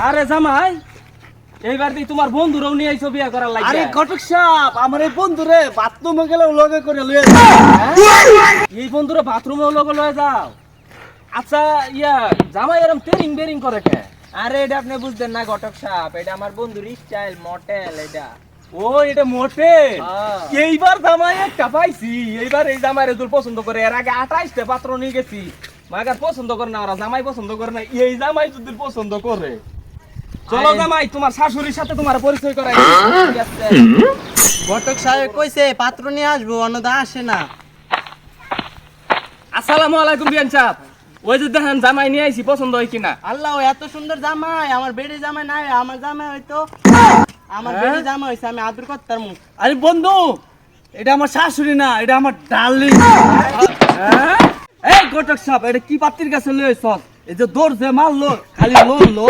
আরে জামাই এইবার দি তোমার বন্ধুরাও নিয়ে আইছো বিয়া করার লাগি। আরে ঘটক সাহেব আমার এই বন্ধুরে বাথরুমে গেলে লগে করে লয়ে এই বন্ধুরা বাথরুমে লগে লয়ে যাও। আচ্ছা ইয়া জামাই এরকম টেরিং বেরিং করে কে? আরে এটা আপনি বুঝতেন না ঘটক সাহেব, এটা আমার বন্ধুর স্টাইল মডেল এটা। ও এটা মোটে। হ্যাঁ। এইবার জামাই একটা পাইছি, এইবার এই জামাইরে দূর পছন্দ করে। এর আগে 28টা পাত্র নিয়ে গেছি, মাগার পছন্দ করে না, ওরা জামাই পছন্দ করে না। এই জামাই যদি পছন্দ করে, চলো জামাই তোমার শাশুড়ির সাথে তোমার পরিচয় করাই। ঠিক আছে। ঘটক সাহেব কইছে পাত্র নিয়ে আসবো, অন্যদা আসে না। আসসালামু আলাইকুম বিয়ান সাহেব। ওই যে দেখেন জামাই নিয়ে আইছি, পছন্দ হয় কিনা? আল্লাহ এত সুন্দর জামাই, আমার বেড়ে জামাই নাই, আমার জামাই হয়তো আমার বেড়ে জামাই হইছে, আমি আদর করতাম। আরে বন্ধু এটা আমার শাশুড়ি না, এটা আমার ডার্লিং। হ্যাঁ? এই ঘটক সাহেব এটা কি পাত্রীর কাছে লয়ে সব এই যে দৌড় যে মারলো খালি লোন লো